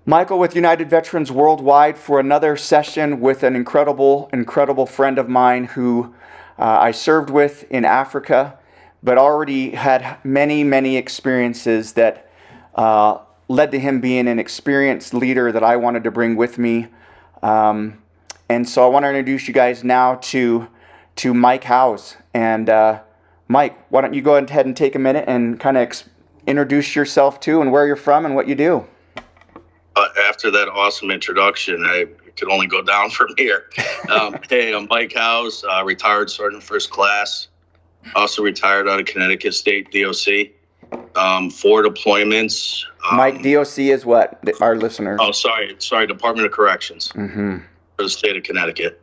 Michael with United Veterans Worldwide for another session with an incredible friend of mine who I served with in Africa, but already had many experiences that led to him being an experienced leader that I wanted to bring with me. And so I want to introduce you guys now to Mike Howes. And Mike, why don't you go ahead and take a minute and kind of introduce yourself too, and where you're from and what you do. After that awesome introduction, I could only go down from here. Hey, I'm Mike Howes, retired Sergeant First Class, also retired out of Connecticut State DOC. 4 deployments. Mike, DOC is what, our listeners? Oh, sorry, Department of Corrections Mm-hmm. for the state of Connecticut.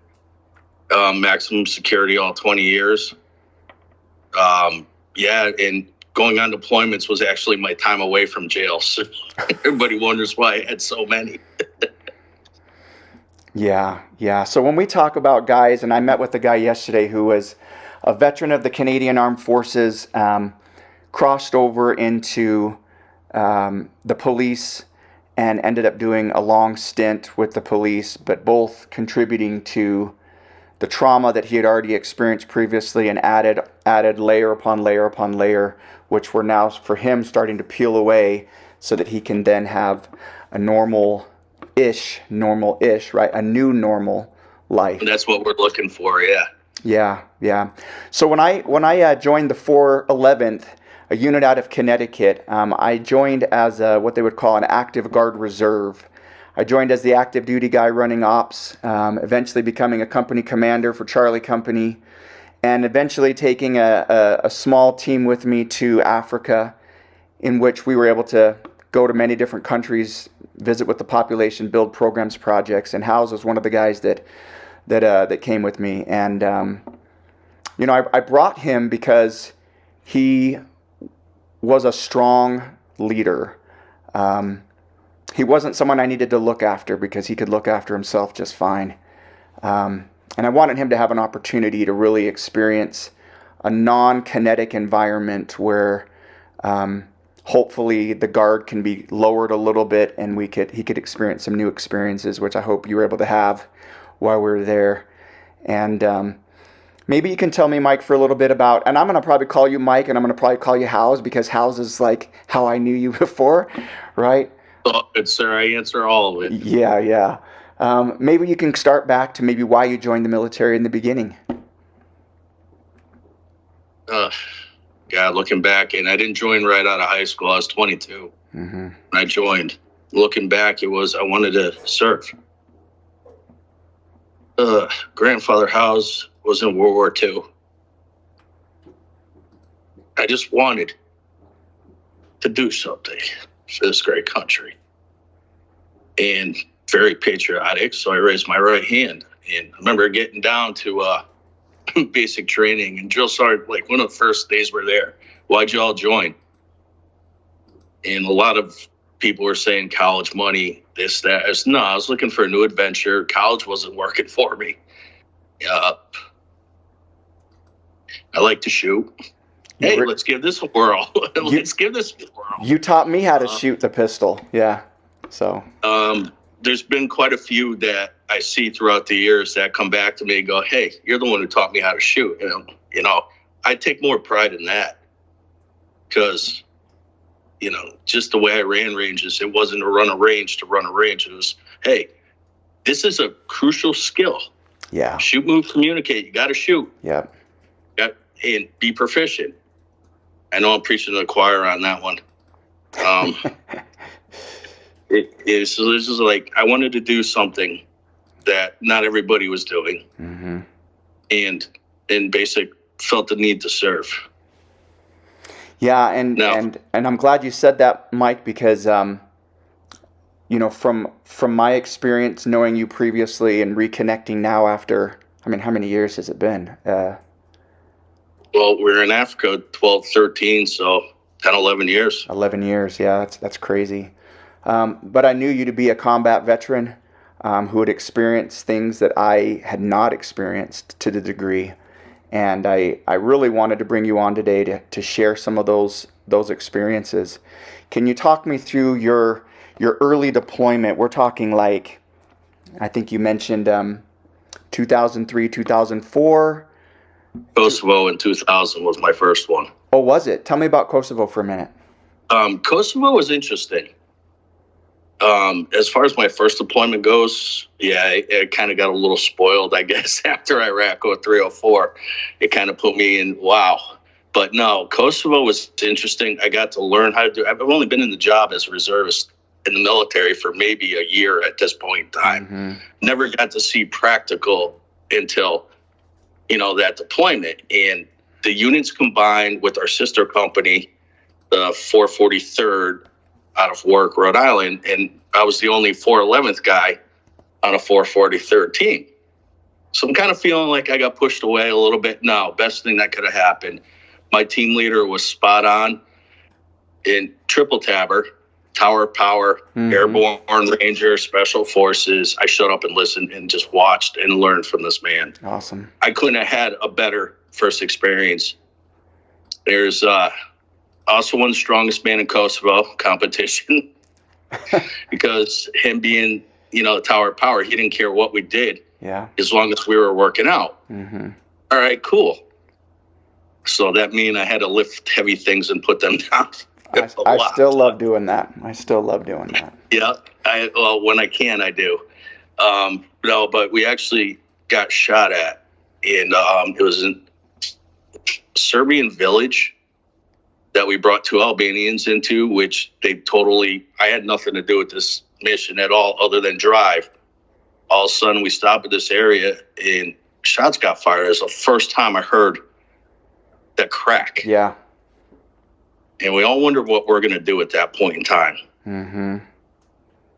Maximum security all 20 years. And going on deployments was actually my time away from jail. So everybody wonders why I had so many. Yeah. So when we talk about guys, and I met with a guy yesterday who was a veteran of the Canadian Armed Forces, crossed over into the police and ended up doing a long stint with the police, but both contributing to the trauma that he had already experienced previously and added layer upon layer, which we're now, for him, starting to peel away so that he can then have a normal-ish, right? A new normal life. And that's what we're looking for, yeah. Yeah. So when I joined the 411th, a unit out of Connecticut, I joined as what they would call an active guard reserve. I joined as the active duty guy running ops, eventually becoming a company commander for Charlie Company, and eventually taking a small team with me to Africa, in which we were able to go to many different countries, visit with the population, build programs, projects, and Howes was one of the guys that came with me. And I brought him because he was a strong leader. He wasn't someone I needed to look after because he could look after himself just fine. And I wanted him to have an opportunity to really experience a non-kinetic environment where hopefully the guard can be lowered a little bit and he could experience some new experiences, which I hope you were able to have while we were there. And maybe you can tell me, Mike, for a little bit about, and I'm going to probably call you Mike and I'm going to probably call you Howes because Howes is like how I knew you before, right? Oh, good, sir. I answer all of it. Yeah. Maybe you can start back to maybe why you joined the military in the beginning. Looking back, and I didn't join right out of high school. I was 22 when I joined. Looking back, it was I wanted to serve. Grandfather Howes was in World War II. I just wanted to do something for this great country. And very patriotic, so I raised my right hand. And I remember getting down to basic training, and drill sergeant, like one of the first days we're there, why'd you all join? And a lot of people were saying college money, this, that. I was looking for a new adventure. College wasn't working for me. I like to shoot. Hey, let's give this a whirl. You taught me how to shoot the pistol. Yeah. So. There's been quite a few that I see throughout the years that come back to me and go, hey, you're the one who taught me how to shoot. And, I take more pride in that because, just the way I ran ranges, it wasn't to run a range to run a range. It was, hey, this is a crucial skill. Yeah. Shoot, move, communicate. You got to shoot. Yeah. And be proficient. I know I'm preaching to the choir on that one. It's just like I wanted to do something that not everybody was doing, and basic felt the need to serve. Yeah, and I'm glad you said that, Mike, because from my experience, knowing you previously and reconnecting now after, how many years has it been? Well, we're in Africa 12, 13, so 10, 11 years. 11 years, yeah, that's crazy. But I knew you to be a combat veteran who had experienced things that I had not experienced to the degree. And I really wanted to bring you on today to share some of those experiences. Can you talk me through your your early deployment, we're talking like, I think you mentioned 2003, 2004. Kosovo in 2000 was my first one. Oh, was it? Tell me about Kosovo for a minute. Kosovo was interesting. As far as my first deployment goes, yeah, it kind of got a little spoiled, I guess, after Iraq 03, 04. It kind of put me in, wow. But no, Kosovo was interesting. I got to learn how to do. I've only been in the job as a reservist in the military for maybe a year at this point in time. Mm-hmm. Never got to see practical until, that deployment. And the units combined with our sister company, the 443rd, out of Warwick, Rhode Island, and I was the only 411th guy on a 443rd team. So I'm kind of feeling like I got pushed away a little bit. No, best thing that could have happened. My team leader was spot on in triple tabber, tower power, airborne ranger, special forces. I shut up and listened and just watched and learned from this man. Awesome. I couldn't have had a better first experience. There's also one of the strongest man in Kosovo competition because him being, the tower of power, he didn't care what we did. Yeah. As long as we were working out. Mm-hmm. All right, cool. So that mean I had to lift heavy things and put them down. I still love doing that. Yeah. When I can, I do. No, but we actually got shot at, and it was in Serbian village that we brought two Albanians into, which I had nothing to do with this mission at all other than drive. All of a sudden we stopped at this area and shots got fired. It was the first time I heard that crack. Yeah. And we all wondered what we're going to do at that point in time. Mm-hmm.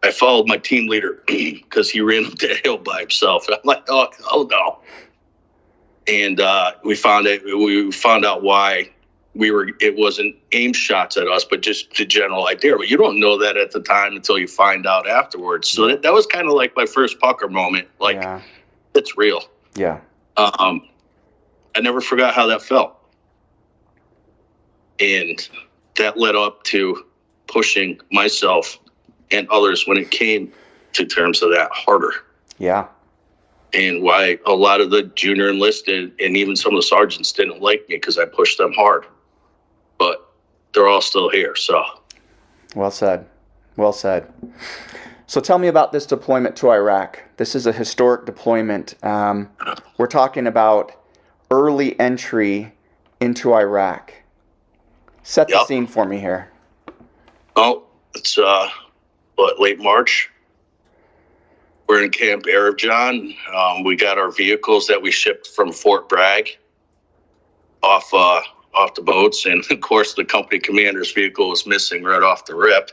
I followed my team leader because he ran up the hill by himself. And I'm like, oh no. And we found out why it wasn't aim shots at us, but just the general idea. But you don't know that at the time until you find out afterwards. So that was kind of like my first pucker moment. Like, it's real. Yeah. I never forgot how that felt. And that led up to pushing myself and others when it came to terms of that harder. Yeah. And why a lot of the junior enlisted and even some of the sergeants didn't like me because I pushed them hard. But they're all still here, so. Well said. Well said. So tell me about this deployment to Iraq. This is a historic deployment. We're talking about early entry into Iraq. Set the scene for me here. Oh, it's late March. We're in Camp Arabjan. We got our vehicles that we shipped from Fort Bragg off the boats, and of course the company commander's vehicle was missing right off the rip.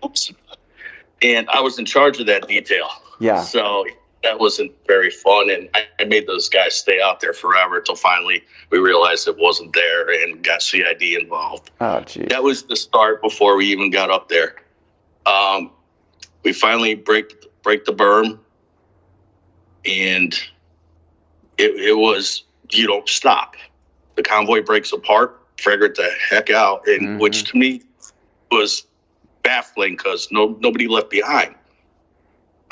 Oops. And I was in charge of that detail. Yeah. So that wasn't very fun, and I made those guys stay out there forever until finally we realized it wasn't there and got CID involved. Oh, geez. That was the start before we even got up there. We finally break the berm, and it was, you don't stop. The convoy breaks apart, figure it the heck out, and which to me was baffling because nobody left behind.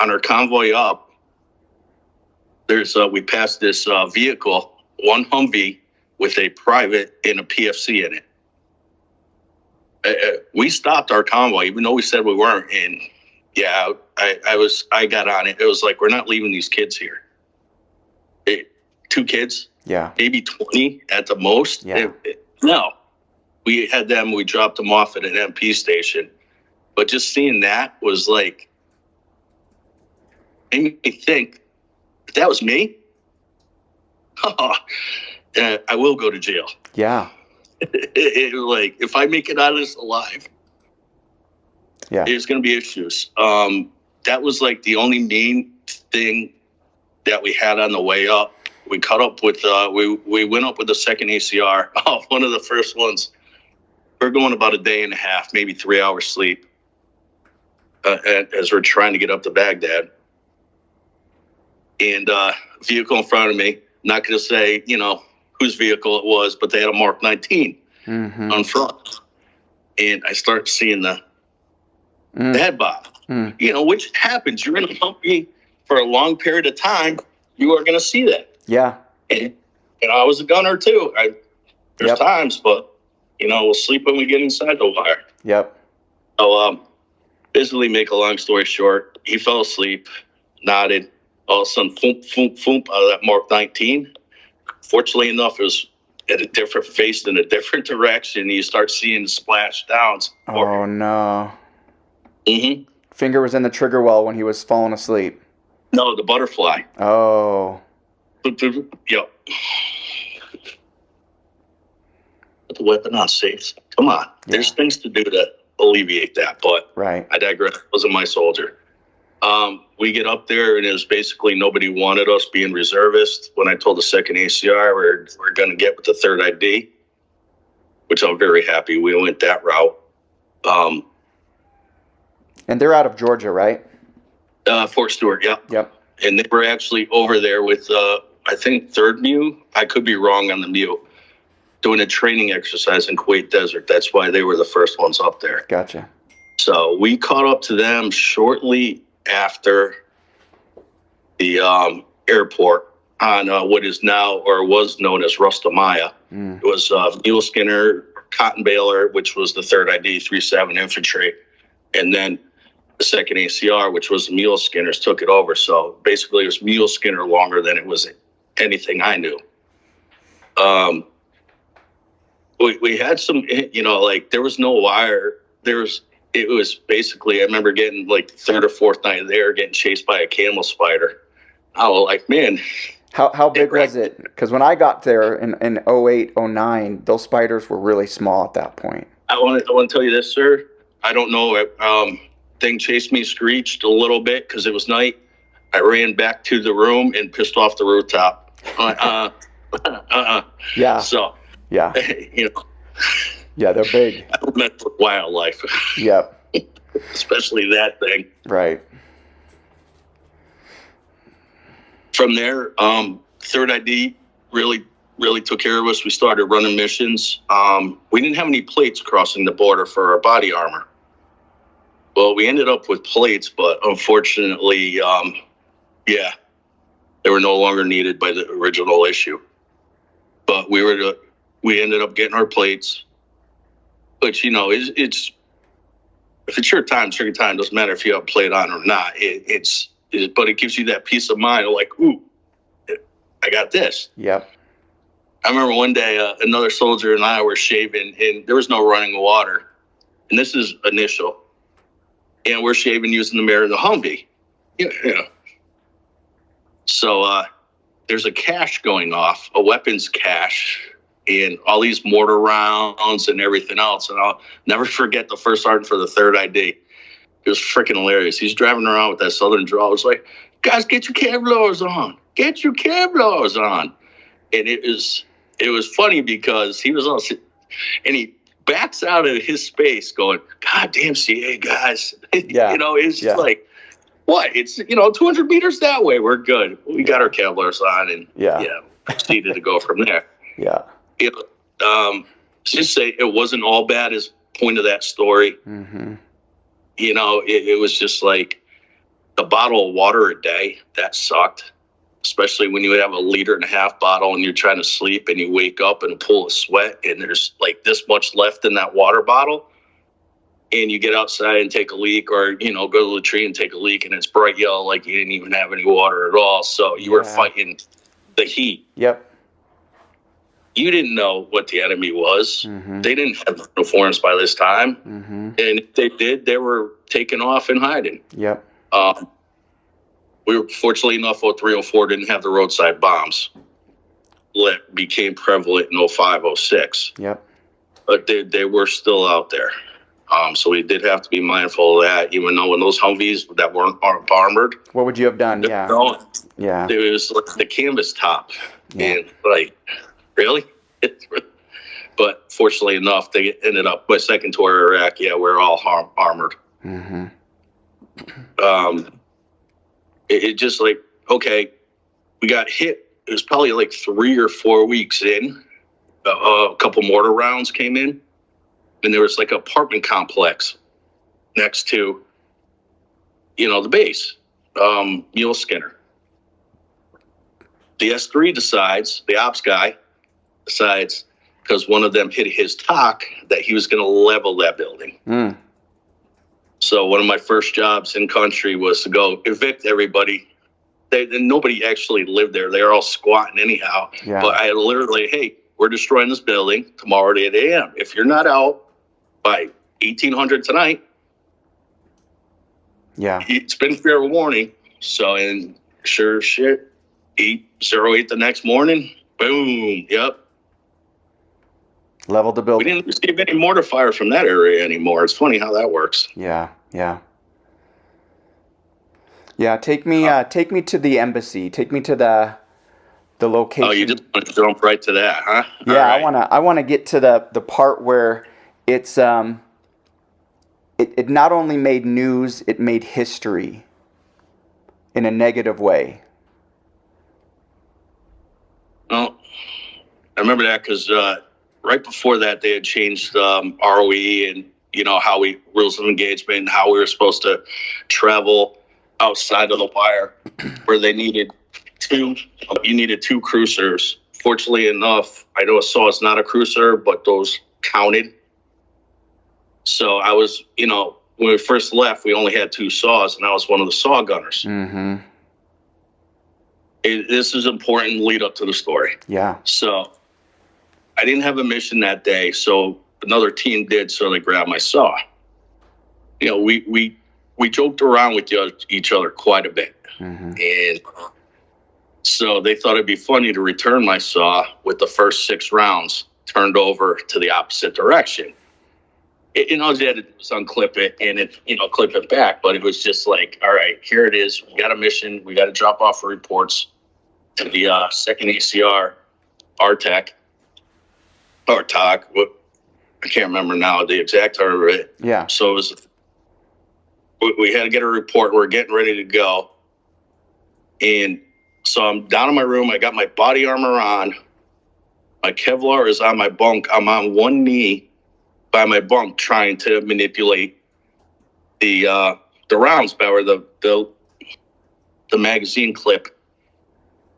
On our convoy up, we passed this vehicle, one Humvee with a private and a PFC in it. We stopped our convoy, even though we said we weren't. And yeah, I got on it. It was like, we're not leaving these kids here. 2 kids, maybe 20 at the most. Yeah. No, we had them. We dropped them off at an MP station. But just seeing that was like, made me think, if that was me, I will go to jail. Yeah. Like, if I make it out of this alive, there's going to be issues. That was like the only main thing that we had on the way up. We caught up with, we went up with the second ACR. One of the first ones. We're going about a day and a half, maybe 3 hours sleep as we're trying to get up to Baghdad. And vehicle in front of me, not going to say, whose vehicle it was, but they had a Mark 19 on front. And I start seeing the Dad bod. Which happens. You're in a Humvee for a long period of time. You are going to see that. Yeah. And I was a gunner too. There's times, but we'll sleep when we get inside the wire. Yep. So basically, make a long story short, he fell asleep, nodded. All of a sudden, foomp, foomp, foomp, out of that Mark 19. Fortunately enough, it was at a different face in a different direction. You start seeing splash downs. Oh, no. Mm-hmm. Finger was in the trigger well when he was falling asleep. No, the butterfly. Oh. Yep. Put the weapon on safe. Come on. Yeah. There's things to do to alleviate that, but right. I digress. I wasn't my soldier. We get up there, and it was basically nobody wanted us being reservists. When I told the second ACR we're going to get with the third ID, which I'm very happy we went that route. And they're out of Georgia, right? Fort Stewart, yeah. Yep. And they were actually over there with, I think, 3rd MEU. I could be wrong on the MEU. Doing a training exercise in Kuwait Desert. That's why they were the first ones up there. Gotcha. So we caught up to them shortly after the airport on what is now or was known as Rustamaya. It was Mule Skinner, Cotton Baler, which was the 3rd ID, 3-7 Infantry, and then the 2nd ACR, which was the Mule Skinners, took it over. So basically it was Mule Skinner longer than it was anything I knew. We had some, there was no wire. It was basically, I remember getting like the 3rd or 4th night there, getting chased by a camel spider. I was like, man. How big was it? Because when I got there in 08, 09, those spiders were really small at that point. I want to tell you this, sir. I don't know. Thing chased me, screeched a little bit because it was night. I ran back to the room and pissed off the rooftop. Yeah. So. Yeah. Yeah, they're big. I don't mess with wildlife. Yep. Especially that thing. Right. From there, 3rd ID really took care of us. We started running missions. We didn't have any plates crossing the border for our body armor. Well, we ended up with plates, but unfortunately, they were no longer needed by the original issue. But we ended up getting our plates, which, it's if it's your time, doesn't matter if you have a plate on or not. But it gives you that peace of mind of like, ooh, I got this. Yep. I remember one day another soldier and I were shaving, and there was no running water. And this is initial. And we're shaving using the mirror in the Humvee. So there's a cache going off, a weapons cache, and all these mortar rounds and everything else. And I'll never forget the first sergeant for the 3rd ID. It was freaking hilarious. He's driving around with that southern drawl. It's like, guys, get your Kevlars on. Get your Kevlars on. And it was funny because he was all sitting, and he backs out of his space going, God damn CA guys. Yeah. It's just like, what? It's, 200 meters that way. We're good. We got our Kevlars on and proceeded to go from there. Yeah. Just say it wasn't all bad as point of that story. Mm-hmm. It was just like the bottle of water a day. That sucked, especially when you have a 1.5 liter bottle and you're trying to sleep and you wake up in a pool of sweat and there's like this much left in that water bottle. And you get outside and take a leak, or, go to the tree and take a leak, and it's bright yellow like you didn't even have any water at all. So you were fighting the heat. Yep. You didn't know what the enemy was. Mm-hmm. They didn't have uniforms by this time. Mm-hmm. And if they did, they were taking off and hiding. Yep. We were fortunately enough, 03, 04 didn't have the roadside bombs that became prevalent in 05, 06. Yep. But they were still out there. So we did have to be mindful of that, even though when those Humvees that weren't armored. What would you have done? Yeah. Yeah. It was like the canvas top. Yeah. And like, really? But fortunately enough, they ended up, my second tour of Iraq, we're all armored. Mm-hmm. It just like, okay, we got hit. It was probably like 3 or 4 weeks in. A couple mortar rounds came in. And there was like an apartment complex next to, the base, Mule Skinner. The S3 the ops guy decides, because one of them hit his talk, that he was going to level that building. Mm. So one of my first jobs in country was to go evict everybody. Nobody actually lived there. They were all squatting anyhow. Yeah. But I literally, hey, we're destroying this building tomorrow at 8 a.m. If you're not out by 1800 tonight, yeah, it's been fair warning. So, and sure shit, 8:08 the next morning, boom, yep. leveled the We building. didn't receive any mortar fire from that area anymore. It's funny how that works. Yeah. Take me to the embassy. Take me to the location. Oh, you just want to jump right to that, huh? Yeah, All right. I wanna get to the part where it's it not only made news, it made history in a negative way. Well, I remember that because right before that, they had changed ROE and, how rules of engagement and how we were supposed to travel outside of the wire, where they needed you needed 2 cruisers. Fortunately enough, I know a SAW is not a cruiser, but those counted. So I was, when we first left, we only had 2 SAWs, and I was one of the SAW gunners. Mm-hmm. This is important lead up to the story. Yeah. So I didn't have a mission that day, so another team did, so they grabbed my SAW. We joked around with each other quite a bit. Mm-hmm. And so they thought it'd be funny to return my SAW with the first 6 rounds turned over to the opposite direction. All you had to do was unclip it and clip it back. But it was just like, all right, here it is. We got a mission. We got to drop off reports to the 2nd ACR, RTAC, or TOC. I can't remember now the exact term of it. Yeah. So we had to get a report. We're getting ready to go. And so I'm down in my room. I got my body armor on. My Kevlar is on my bunk. I'm on one knee by my bunk trying to manipulate the rounds or the magazine clip.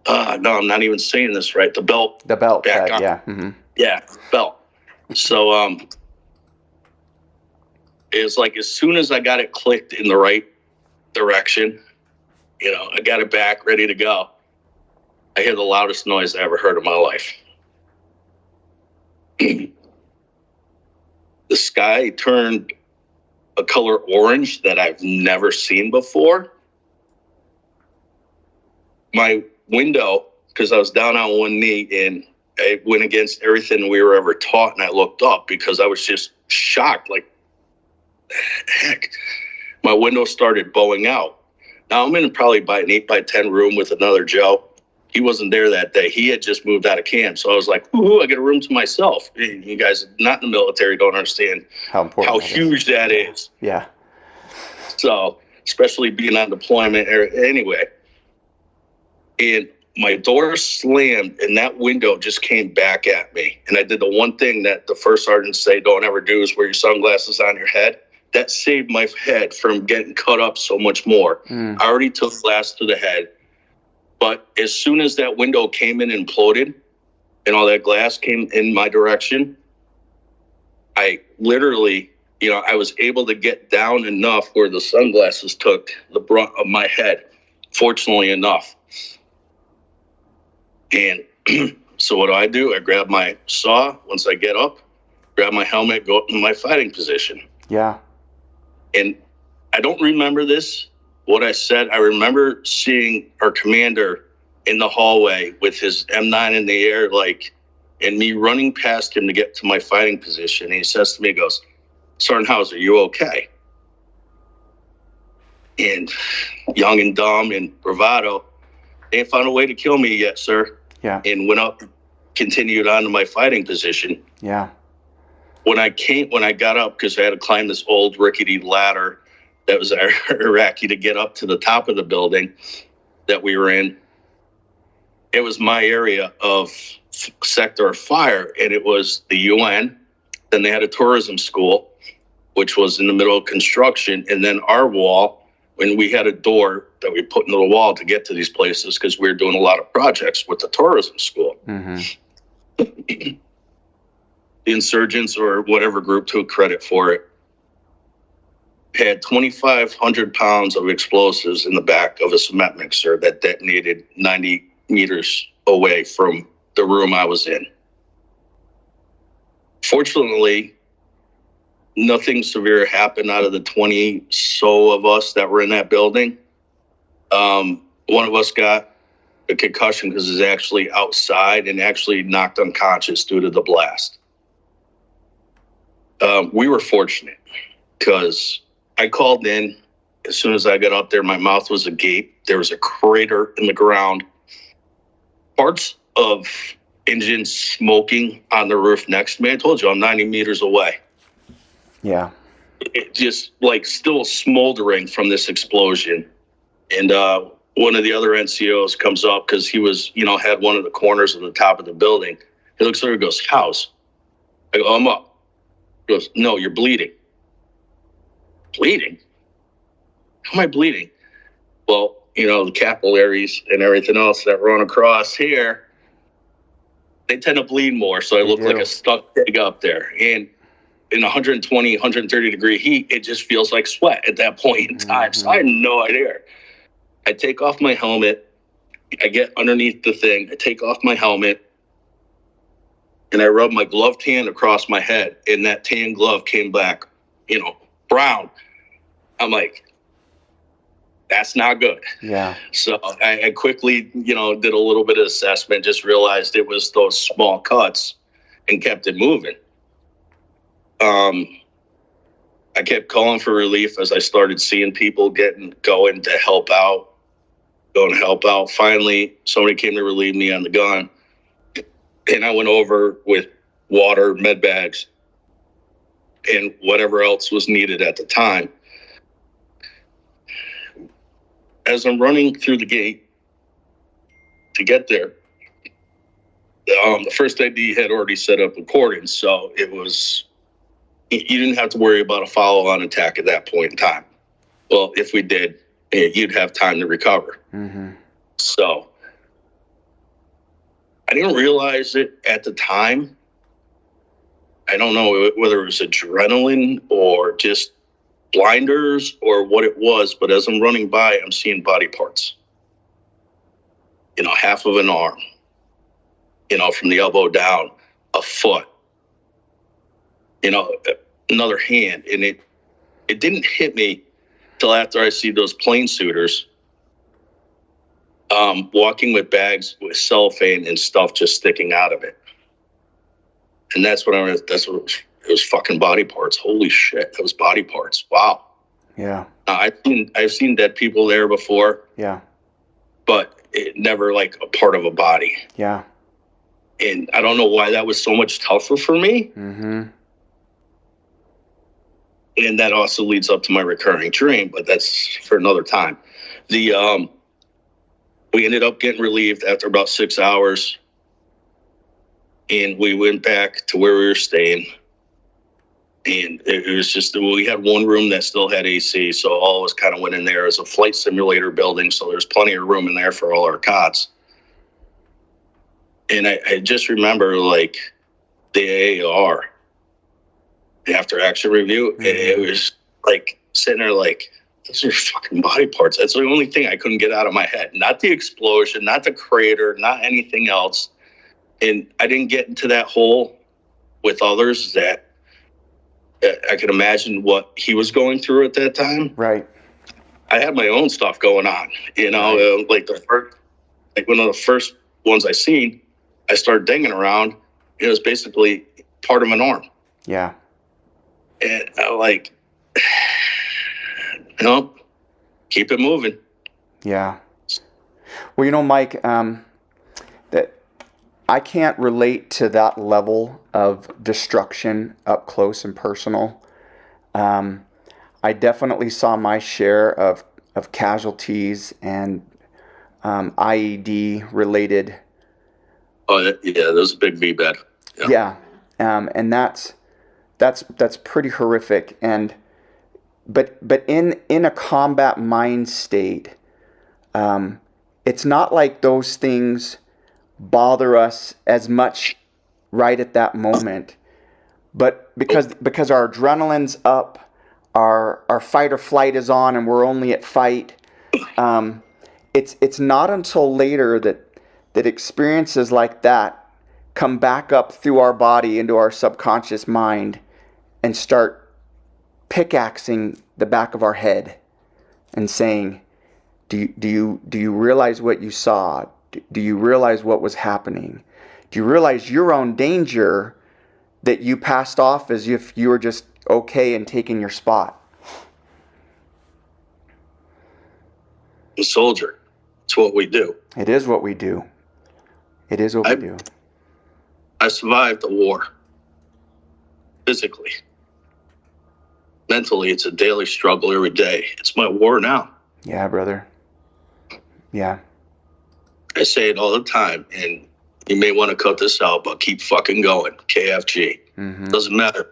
No, I'm not even saying this right. The belt. The belt. Back on. Yeah. Mm-hmm. Yeah, belt. So it's like as soon as I got it clicked in the right direction, I got it back, ready to go. I hear the loudest noise I ever heard in my life. The sky turned a color orange that I've never seen before. My window, because I was down on one knee, and I went against everything we were ever taught, and I looked up because I was just shocked, like, heck. My window started bowing out. Now, I'm in probably by an 8x10 room with another Joe. He wasn't there that day. He had just moved out of camp. So I was like, ooh, I get a room to myself. You guys not in the military don't understand how huge that is. Yeah. So, especially being on deployment anyway. And my door slammed and that window just came back at me. And I did the one thing that the first sergeants say don't ever do is wear your sunglasses on your head. That saved my head from getting cut up so much more. I already took glass to the head. But as soon as that window came in and imploded and all that glass came in my direction, I literally, I was able to get down enough where the sunglasses took the brunt of my head, fortunately enough. And so what do? I grab my SAW once I get up, grab my helmet, go up in my fighting position. Yeah. And I don't remember this. What I said, I remember seeing our commander in the hallway with his M9 in the air, and me running past him to get to my fighting position. And he says to me, he goes, Sergeant Hauser, you okay? And young and dumb and bravado, they ain't found a way to kill me yet, sir. Yeah. And went up, continued on to my fighting position. Yeah. When I got up, because I had to climb this old rickety ladder that was Iraqi to get up to the top of the building that we were in. It was my area of sector of fire, and it was the UN. Then they had a tourism school. which was in the middle of construction. And then our wall, when we had a door that we put into the wall to get to these places, because we were doing a lot of projects with the tourism school. The insurgents, or whatever group took credit for it, had 2,500 pounds of explosives in the back of a cement mixer that detonated 90 meters away from the room I was in. Fortunately, nothing severe happened out of the 20 so of us that were in that building. One of us got a concussion because he's actually outside and actually knocked unconscious due to the blast. We were fortunate because I called in. As soon as I got up there, my mouth was agape. There was a crater in the ground. Parts of engines smoking on the roof next to me. I told you I'm 90 meters away. Yeah. It just like still smoldering from this explosion. And one of the other NCOs comes up because he was, had one of the corners of the top of the building. He looks over and goes, "How's?" I go, "I'm up." He goes, "No, you're bleeding." Bleeding? How am I bleeding? Well, the capillaries and everything else that run across here, they tend to bleed more. So I look like a stuck pig up there. And in 120, 130 degree heat, it just feels like sweat at that point in time. So I had no idea. I take off my helmet. I get underneath the thing. I take off my helmet. And I rub my gloved hand across my head. And that tan glove came back, brown. I'm like, that's not good. Yeah. So I quickly, did a little bit of assessment, just realized it was those small cuts and kept it moving. I kept calling for relief as I started seeing people going to help out. Finally, somebody came to relieve me on the gun. And I went over with water, med bags, and whatever else was needed at the time. As I'm running through the gate to get there, the first ID had already set up recording, so you didn't have to worry about a follow-on attack at that point in time. Well, if we did, you'd have time to recover. So I didn't realize it at the time. I don't know whether it was adrenaline or just blinders or what it was, but as I'm running by, I'm seeing body parts. Half of an arm, from the elbow down, a foot, another hand. And it didn't hit me till after I see those plane suiters walking with bags with cellophane and stuff just sticking out of it. And that's what it was fucking body parts. Holy shit, that was body parts. Wow. Yeah. I've seen dead people there before. Yeah. But it never like a part of a body. Yeah. And I don't know why that was so much tougher for me. And that also leads up to my recurring dream, but that's for another time. We ended up getting relieved after about 6 hours. And we went back to where we were staying. And it was just, we had one room that still had AC, so all of us kind of went in there as a flight simulator building, so there's plenty of room in there for all our cots. And I just remember, like, the AAR, after action review, it was, like, sitting there like, those are fucking body parts. That's the only thing I couldn't get out of my head. Not the explosion, not the crater, not anything else. And I didn't get into that hole with others that I could imagine what he was going through at that time. Right. I had my own stuff going on, right. Like one of the first ones I seen, I started dinging around. It was basically part of an arm. Yeah. And I keep it moving. Yeah. Well, Mike, that I can't relate to that level of destruction up close and personal. I definitely saw my share of casualties and IED related. Oh, yeah, that was a big VBAD. Yeah. And that's that's pretty horrific. And but in a combat mind state, it's not like those things bother us as much right at that moment. But because our adrenaline's up, our fight or flight is on, and we're only at fight, it's not until later that experiences like that come back up through our body into our subconscious mind and start pickaxing the back of our head and saying, do you realize what you saw? Do you realize what was happening? Do you realize your own danger that you passed off as if you were just okay and taking your spot? A soldier. It's what we do. It is what we do. It is what we do. I survived the war. Physically. Mentally, it's a daily struggle every day. It's my war now. Yeah, brother. Yeah. I say it all the time, and you may want to cut this out, but keep fucking going. KFG. Mm-hmm. Doesn't matter.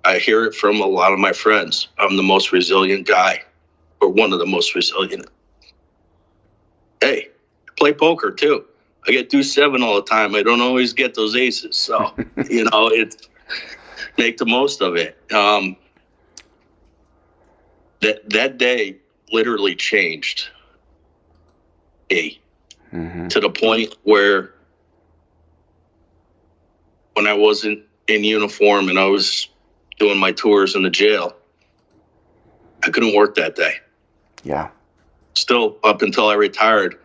I hear it from a lot of my friends. I'm the most resilient guy, or one of the most resilient. Hey, I play poker too. I get deuce 7 all the time. I don't always get those aces. So, it's make the most of it. That day literally changed me to the point where when I wasn't in uniform and I was doing my tours in the jail, I couldn't work that day. Yeah. Still, up until I retired,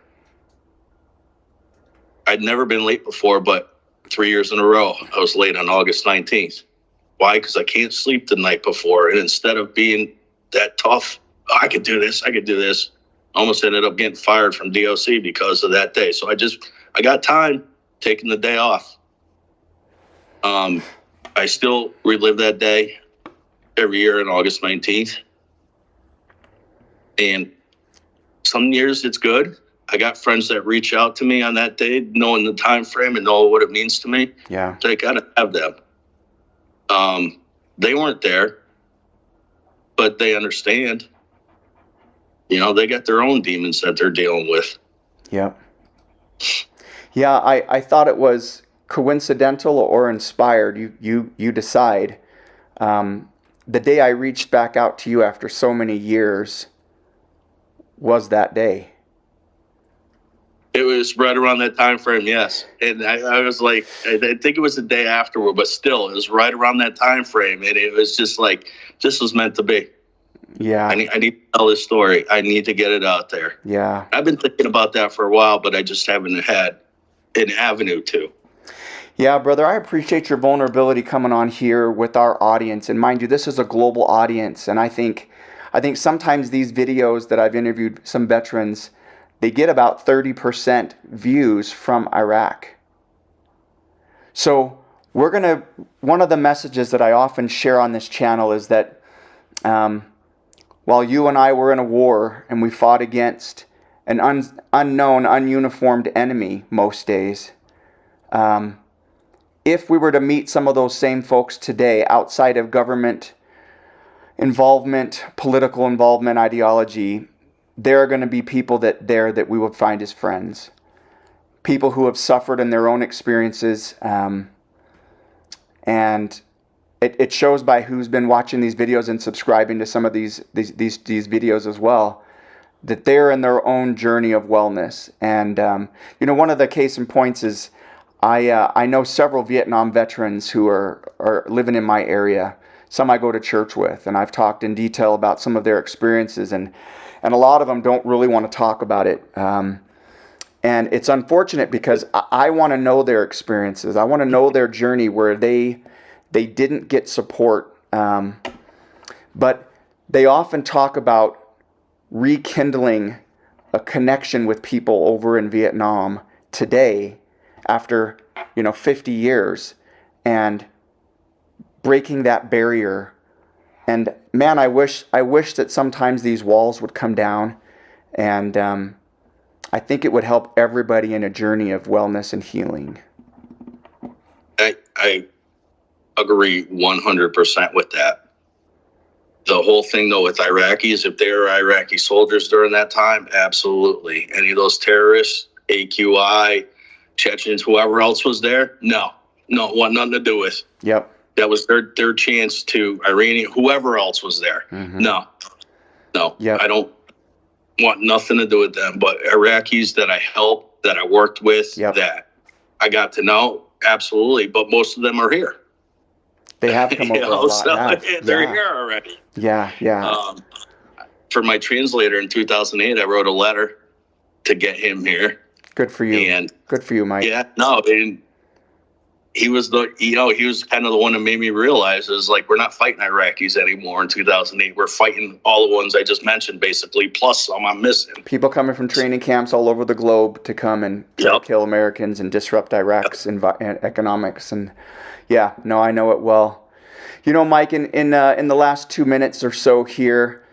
I'd never been late before, but 3 years in a row, I was late on August 19th. Why? Because I can't sleep the night before. And instead of being that tough, I could do this, I almost ended up getting fired from DOC because of that day. So I got time taking the day off. I still relive that day every year on August 19th. And some years it's good. I got friends that reach out to me on that day, knowing the time frame and know what it means to me. Yeah. So I gotta have them. They weren't there, but they understand. They got their own demons that they're dealing with. Yep. Yeah, I thought it was coincidental or inspired. You decide. The day I reached back out to you after so many years was that day. It was right around that time frame, yes. And I was like, I think it was the day afterward, but still, it was right around that time frame. And it was just like, this was meant to be. Yeah. I need to tell this story. I need to get it out there. Yeah. I've been thinking about that for a while, but I just haven't had an avenue to. Yeah, brother, I appreciate your vulnerability coming on here with our audience. And mind you, this is a global audience. And I think sometimes these videos that I've interviewed some veterans, they get about 30% views from Iraq. So one of the messages that I often share on this channel is that while you and I were in a war and we fought against an unknown, ununiformed enemy most days, if we were to meet some of those same folks today outside of government involvement, political involvement, ideology, there are going to be people that we would find as friends. People who have suffered in their own experiences, and it shows by who's been watching these videos and subscribing to some of these videos as well, that they're in their own journey of wellness. And one of the case in points is I know several Vietnam veterans who are living in my area. Some I go to church with, and I've talked in detail about some of their experiences, and a lot of them don't really want to talk about it. And it's unfortunate because I want to know their experiences. I want to know their journey where they didn't get support. But they often talk about rekindling a connection with people over in Vietnam today after 50 years and breaking that barrier. And man, I wish that sometimes these walls would come down, and I think it would help everybody in a journey of wellness and healing. agree 100% with that. The whole thing, though, with Iraqis, if they were Iraqi soldiers during that time, absolutely. Any of those terrorists, AQI, Chechens, whoever else was there, no, want nothing to do with. Yep. That was their chance to Iranian, whoever else was there. Mm-hmm. No, Yep. I don't want nothing to do with them. But Iraqis that I helped, that I worked with, Yep. that I got to know, absolutely. But most of them are here. They have come over a lot. So they're here already. Yeah. For my translator in 2008, I wrote a letter to get him here. Good for you. And good for you, Mike. Yeah, no, and he was he was kind of the one that made me realize is like, we're not fighting Iraqis anymore in 2008. We're fighting all the ones I just mentioned, basically, plus some I'm missing. People coming from training camps all over the globe to come and try to kill Americans and disrupt Iraq's economics. And yeah, no, I know it well. You know, Mike, in the last 2 minutes or so here,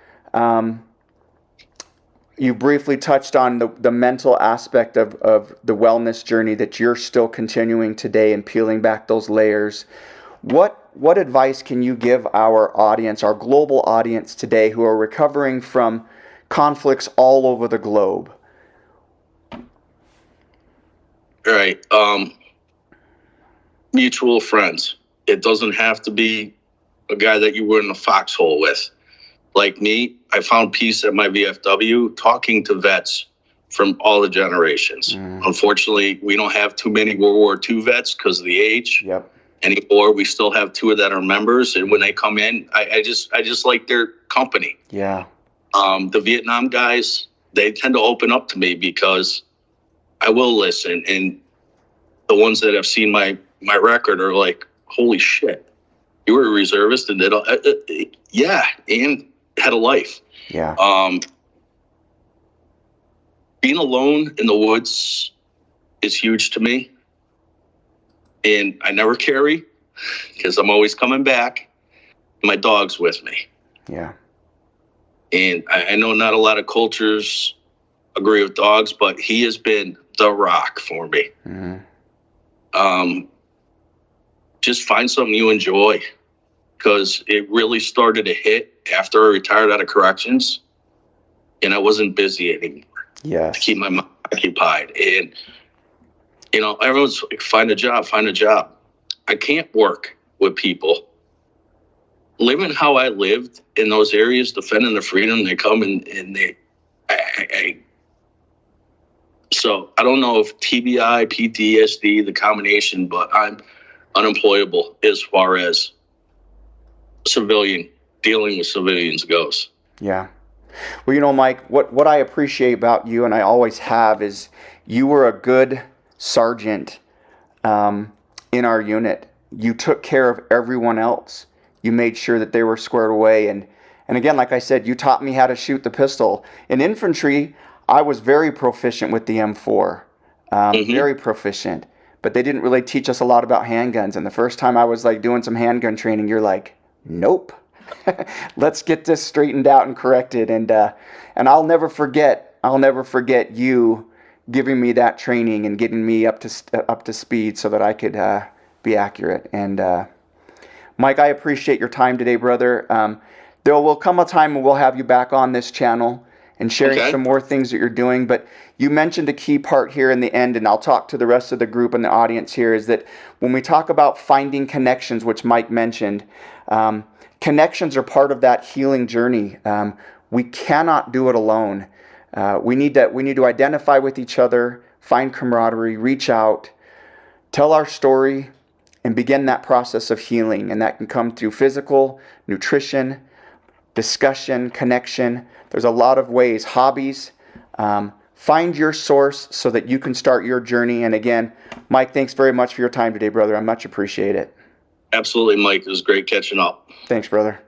you briefly touched on the mental aspect of the wellness journey that you're still continuing today and peeling back those layers. What advice can you give our audience, our global audience today, who are recovering from conflicts all over the globe? Right. Mutual friends. It doesn't have to be a guy that you were in a foxhole with. Like me, I found peace at my VFW talking to vets from all the generations. Unfortunately, we don't have too many World War II vets because of the age. Yep. Anymore, we still have two that are members, and when they come in, I just like their company. Yeah. The Vietnam guys, they tend to open up to me because I will listen, and the ones that have seen my record are like, "Holy shit, you were a reservist and did all, yeah, and had a life." Yeah. Being alone in the woods is huge to me. And I never carry because I'm always coming back. My dog's with me. Yeah. And I know not a lot of cultures agree with dogs, but he has been the rock for me. Mm-hmm. Just find something you enjoy, because it really started to hit after I retired out of corrections and I wasn't busy anymore. Yes. To keep my mind occupied. And, you know, everyone's like, find a job. I can't work with people. Living how I lived in those areas, defending the freedom, they come and so I don't know if TBI, PTSD, the combination, but I'm unemployable as far as dealing with civilians goes. Yeah. Well, you know, Mike, what I appreciate about you, and I always have, is you were a good sergeant in our unit. You took care of everyone else. You made sure that they were squared away. And again, like I said, you taught me how to shoot the pistol. In infantry, I was very proficient with the M4, very proficient. But they didn't really teach us a lot about handguns. And the first time I was like doing some handgun training, you're like, nope. Let's get this straightened out and corrected. And I'll never forget you giving me that training and getting me up to speed so that I could be accurate. And Mike, I appreciate your time today, brother. There will come a time when we'll have you back on this channel and sharing some more things that you're doing. But you mentioned a key part here in the end, and I'll talk to the rest of the group and the audience here, is that when we talk about finding connections, which Mike mentioned, connections are part of that healing journey. We cannot do it alone. We need to identify with each other, find camaraderie, reach out, tell our story, and begin that process of healing. And that can come through physical, nutrition, discussion, connection. There's a lot of ways. Hobbies. Find your source so that you can start your journey. And again, Mike, thanks very much for your time today, brother. I much appreciate it. Absolutely, Mike. It was great catching up. Thanks, brother.